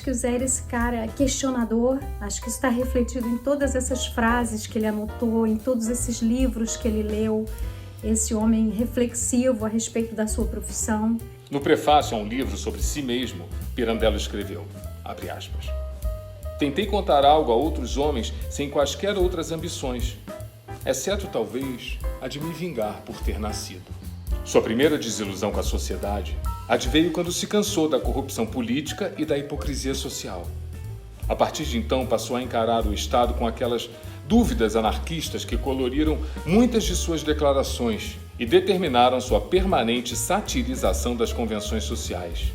que o Zé era esse cara questionador. Acho que isso está refletido em todas essas frases que ele anotou, em todos esses livros que ele leu. Esse homem reflexivo a respeito da sua profissão. No prefácio a um livro sobre si mesmo, Pirandello escreveu, abre aspas, tentei contar algo a outros homens sem quaisquer outras ambições, exceto talvez a de me vingar por ter nascido. Sua primeira desilusão com a sociedade adveio quando se cansou da corrupção política e da hipocrisia social. A partir de então, passou a encarar o Estado com aquelas dúvidas anarquistas que coloriram muitas de suas declarações e determinaram sua permanente satirização das convenções sociais,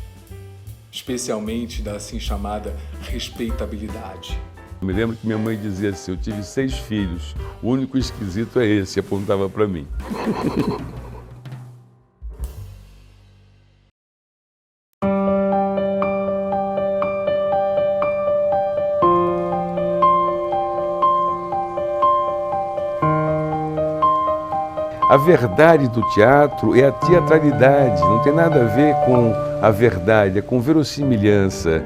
especialmente da assim chamada respeitabilidade. Eu me lembro que minha mãe dizia assim, eu tive 6 filhos, o único esquisito é esse, apontava para mim. A verdade do teatro é a teatralidade, não tem nada a ver com a verdade, é com verossimilhança.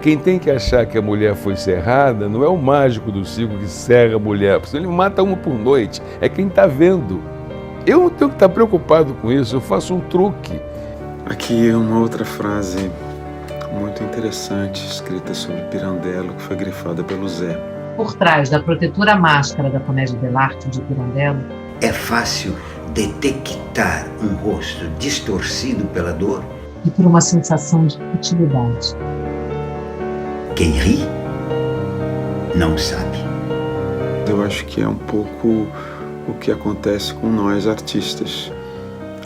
Quem tem que achar que a mulher foi serrada não é o mágico do circo que serra a mulher, porque ele mata uma por noite, é quem está vendo. Eu não tenho que estar preocupado com isso, eu faço um truque. Aqui uma outra frase muito interessante, escrita sobre Pirandello, que foi grifada pelo Zé. Por trás da protetora máscara da comédia dell'arte de Pirandello, é fácil detectar um rosto distorcido pela dor e por uma sensação de futilidade. Quem ri não sabe. Eu acho que é um pouco o que acontece com nós artistas.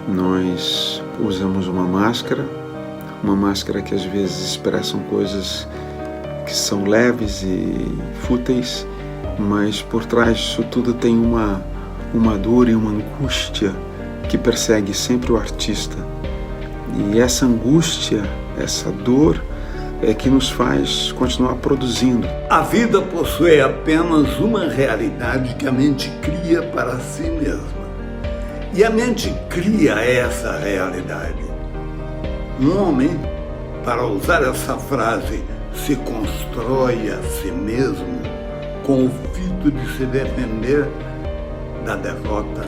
Nós usamos uma máscara que às vezes expressam coisas que são leves e fúteis, mas por trás disso tudo tem uma dor e uma angústia que persegue sempre o artista. E essa angústia, essa dor, é que nos faz continuar produzindo. A vida possui apenas uma realidade que a mente cria para si mesma. E a mente cria essa realidade. Um homem, para usar essa frase, se constrói a si mesmo com o fito de se defender da derrota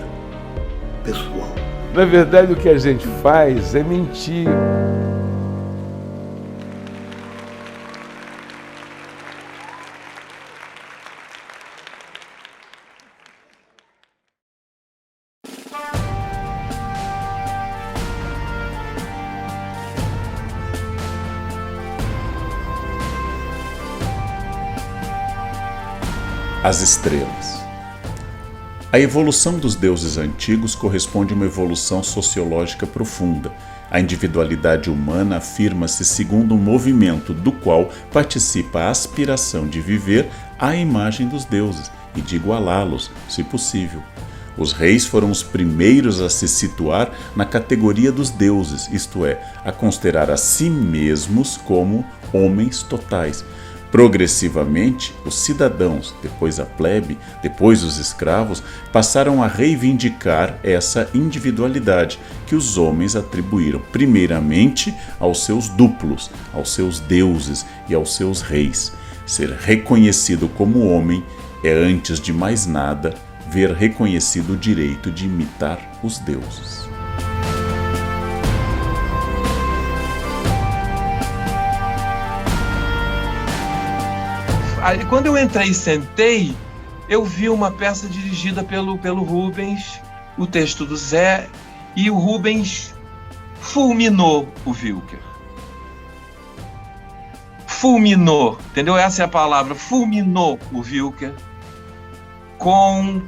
pessoal. Na verdade, o que a gente faz é mentir. As estrelas. A evolução dos deuses antigos corresponde a uma evolução sociológica profunda. A individualidade humana afirma-se segundo um movimento do qual participa a aspiração de viver à imagem dos deuses e de igualá-los, se possível. Os reis foram os primeiros a se situar na categoria dos deuses, isto é, a considerar a si mesmos como homens totais. Progressivamente, os cidadãos, depois a plebe, depois os escravos, passaram a reivindicar essa individualidade que os homens atribuíram primeiramente aos seus duplos, aos seus deuses e aos seus reis. Ser reconhecido como homem é, antes de mais nada, ver reconhecido o direito de imitar os deuses. Quando eu entrei e sentei, eu vi uma peça dirigida pelo Rubens, o texto do Zé, e o Rubens fulminou o Wilker. Fulminou, entendeu? Essa é a palavra, fulminou o Wilker com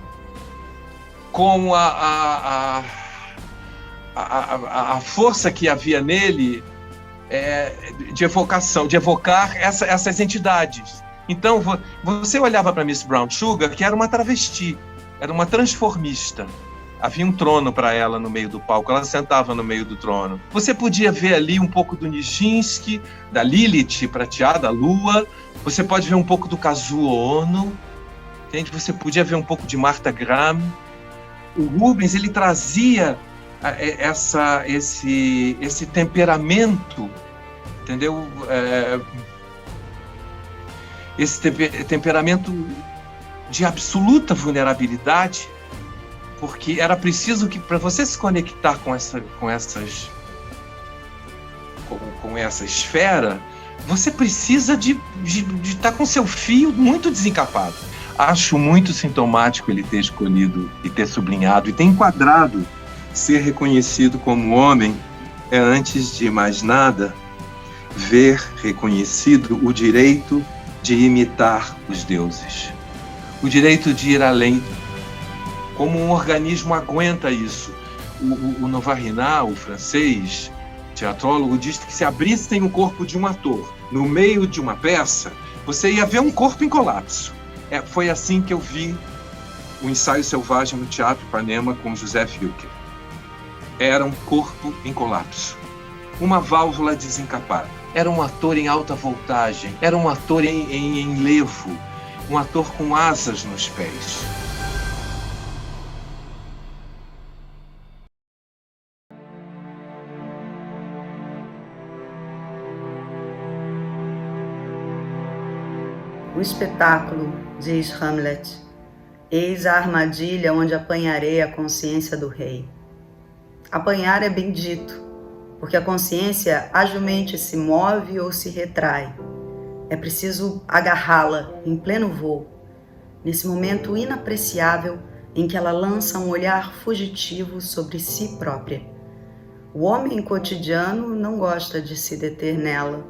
a força que havia nele de evocação, de evocar essas entidades. Então, você olhava para Miss Brown Sugar, que era uma travesti, era uma transformista. Havia um trono para ela no meio do palco, ela sentava no meio do trono. Você podia ver ali um pouco do Nijinsky, da Lilith prateada, a lua. Você pode ver um pouco do Kazuo Ono, entende? Você podia ver um pouco de Martha Graham. O Rubens, ele trazia esse temperamento, entendeu? esse temperamento de absoluta vulnerabilidade, porque era preciso que, para você se conectar com essa esfera, você precisa de estar com seu fio muito desencapado. Acho muito sintomático ele ter escolhido e ter sublinhado e ter enquadrado ser reconhecido como homem é, antes de mais nada, ver reconhecido o direito de imitar os deuses, o direito de ir além. Como um organismo aguenta isso? O Novarina, o francês teatrólogo, diz que se abrissem o corpo de um ator no meio de uma peça, você ia ver um corpo em colapso. Foi assim que eu vi o Ensaio Selvagem no Teatro Ipanema com José Wilker. Era um corpo em colapso, uma válvula desencapada. Era um ator em alta voltagem, era um ator em enlevo, um ator com asas nos pés. O espetáculo, diz Hamlet, eis a armadilha onde apanharei a consciência do rei. Apanhar é bendito, porque a consciência agilmente se move ou se retrai. É preciso agarrá-la em pleno voo, nesse momento inapreciável em que ela lança um olhar fugitivo sobre si própria. O homem cotidiano não gosta de se deter nela,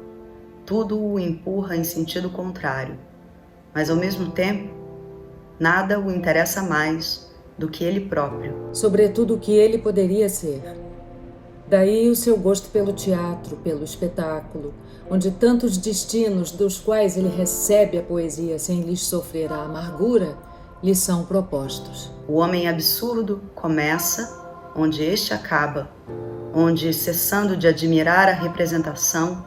tudo o empurra em sentido contrário. Mas, ao mesmo tempo, nada o interessa mais do que ele próprio. Sobretudo o que ele poderia ser. Daí o seu gosto pelo teatro, pelo espetáculo, onde tantos destinos dos quais ele recebe a poesia sem lhes sofrer a amargura, lhe são propostos. O homem absurdo começa onde este acaba, onde, cessando de admirar a representação,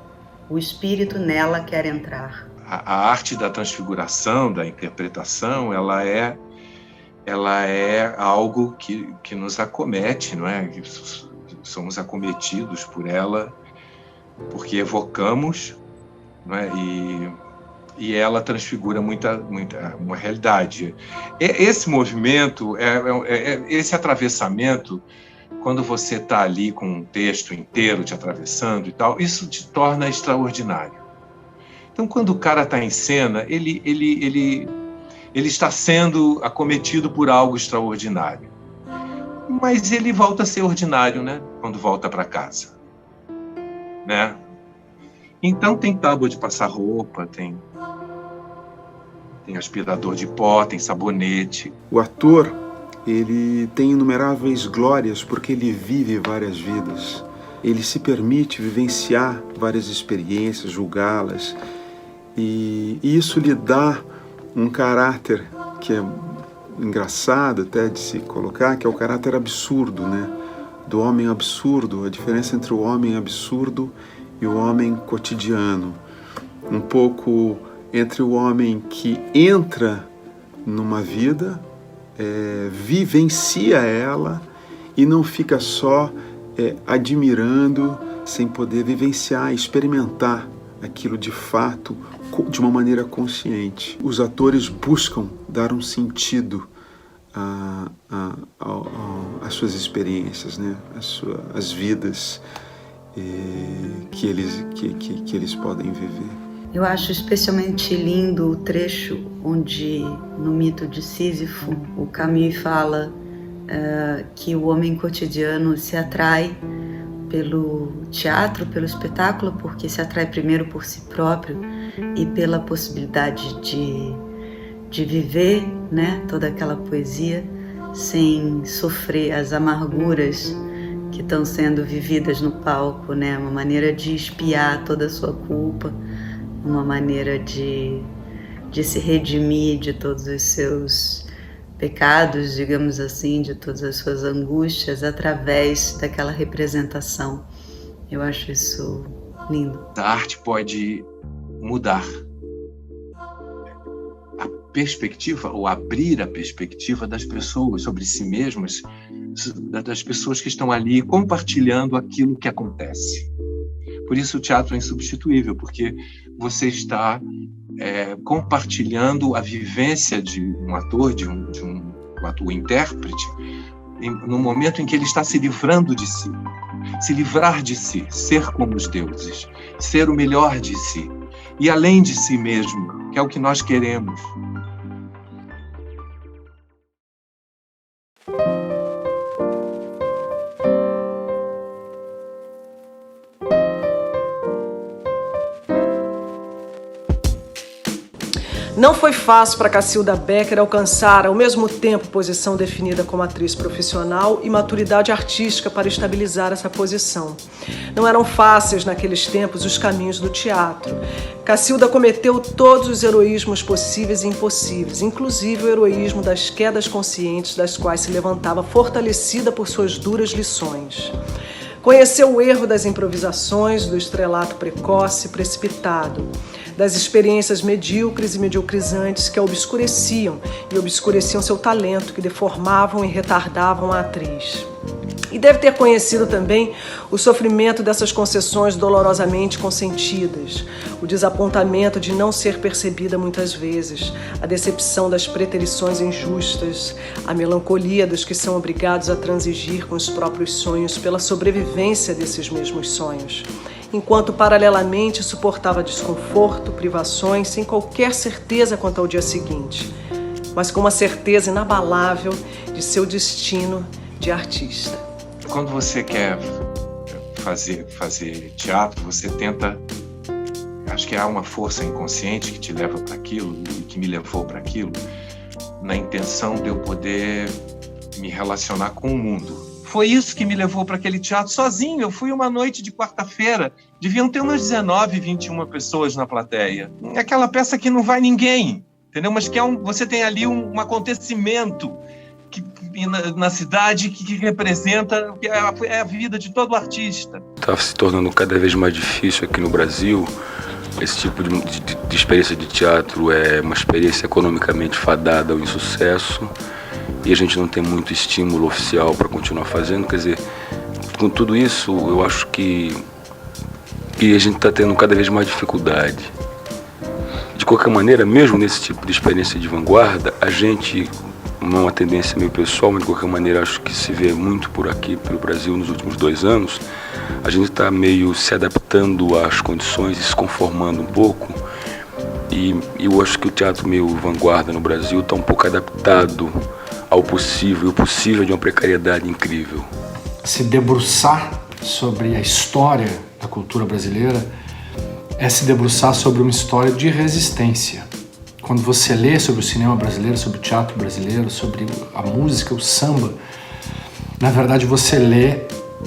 o espírito nela quer entrar. A arte da transfiguração, da interpretação, ela é algo que nos acomete, não é? Somos acometidos por ela, porque evocamos, não é? E ela transfigura uma realidade. Esse movimento, esse atravessamento, quando você está ali com um texto inteiro te atravessando e tal, isso te torna extraordinário. Então, quando o cara está em cena, ele está sendo acometido por algo extraordinário. Mas ele volta a ser ordinário, né? Quando volta para casa, né? Então tem tábua de passar roupa, tem aspirador de pó, tem sabonete. O ator, ele tem inumeráveis glórias porque ele vive várias vidas. Ele se permite vivenciar várias experiências, julgá-las. E isso lhe dá um caráter que é engraçado até de se colocar, que é o caráter absurdo, né? Do homem absurdo, a diferença entre o homem absurdo e o homem cotidiano. Um pouco entre o homem que entra numa vida, vivencia ela e não fica só admirando, sem poder vivenciar, experimentar aquilo de fato, de uma maneira consciente. Os atores buscam dar um sentido às suas experiências, né? Às vidas que eles podem viver. Eu acho especialmente lindo o trecho onde, no mito de Sísifo, o Camus fala que o homem cotidiano se atrai pelo teatro, pelo espetáculo, porque se atrai primeiro por si próprio e pela possibilidade de viver, né, toda aquela poesia sem sofrer as amarguras que estão sendo vividas no palco, né, uma maneira de expiar toda a sua culpa, uma maneira de se redimir de todos os seus pecados, digamos assim, de todas as suas angústias através daquela representação. Eu acho isso lindo. A arte pode mudar a perspectiva ou abrir a perspectiva das pessoas sobre si mesmas, das pessoas que estão ali compartilhando aquilo que acontece. Por isso o teatro é insubstituível, porque você está compartilhando a vivência de um ator, de um intérprete, no momento em que ele está se livrando de si, se livrar de si, ser como os deuses, ser o melhor de si, e além de si mesmo, que é o que nós queremos. Não foi fácil para Cacilda Becker alcançar, ao mesmo tempo, posição definida como atriz profissional e maturidade artística para estabilizar essa posição. Não eram fáceis, naqueles tempos, os caminhos do teatro. Cacilda cometeu todos os heroísmos possíveis e impossíveis, inclusive o heroísmo das quedas conscientes das quais se levantava fortalecida por suas duras lições. Conheceu o erro das improvisações, do estrelato precoce e precipitado, das experiências medíocres e mediocrizantes que a obscureciam seu talento, que deformavam e retardavam a atriz. E deve ter conhecido também o sofrimento dessas concessões dolorosamente consentidas, o desapontamento de não ser percebida muitas vezes, a decepção das preterições injustas, a melancolia dos que são obrigados a transigir com os próprios sonhos pela sobrevivência desses mesmos sonhos, enquanto paralelamente suportava desconforto, privações, sem qualquer certeza quanto ao dia seguinte, mas com uma certeza inabalável de seu destino de artista. Quando você quer fazer teatro, você tenta... Acho que há uma força inconsciente que te leva para aquilo e que me levou para aquilo, na intenção de eu poder me relacionar com o mundo. Foi isso que me levou para aquele teatro sozinho. Eu fui uma noite de quarta-feira, deviam ter umas 19, 21 pessoas na plateia. É aquela peça que não vai ninguém, entendeu? Mas que você tem ali um acontecimento na cidade que representa, que é a vida de todo artista. Está se tornando cada vez mais difícil aqui no Brasil. Esse tipo de experiência de teatro é uma experiência economicamente fadada ao insucesso e a gente não tem muito estímulo oficial para continuar fazendo. Quer dizer, com tudo isso, eu acho que a gente está tendo cada vez mais dificuldade. De qualquer maneira, mesmo nesse tipo de experiência de vanguarda, a gente... Não é uma tendência meio pessoal, mas de qualquer maneira acho que se vê muito por aqui, pelo Brasil, nos últimos 2 anos. A gente está meio se adaptando às condições e se conformando um pouco. E eu acho que o teatro meio vanguarda no Brasil está um pouco adaptado ao possível, e o possível de uma precariedade incrível. Se debruçar sobre a história da cultura brasileira é se debruçar sobre uma história de resistência. Quando você lê sobre o cinema brasileiro, sobre o teatro brasileiro, sobre a música, o samba, na verdade você lê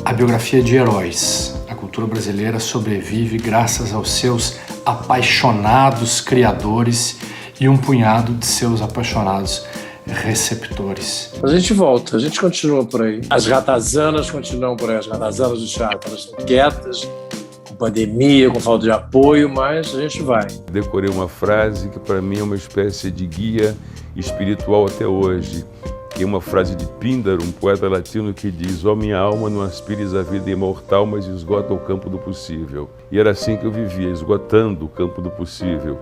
a biografia de heróis. A cultura brasileira sobrevive graças aos seus apaixonados criadores e um punhado de seus apaixonados receptores. A gente volta, a gente continua por aí. As ratazanas continuam por aí, as ratazanas do teatro, elas estão quietas, com pandemia, com falta de apoio, mas a gente vai. Decorei uma frase que para mim é uma espécie de guia espiritual até hoje, que é uma frase de Píndaro, um poeta latino, que diz: ó minha alma, não aspires a vida imortal, mas esgota o campo do possível. E era assim que eu vivia, esgotando o campo do possível.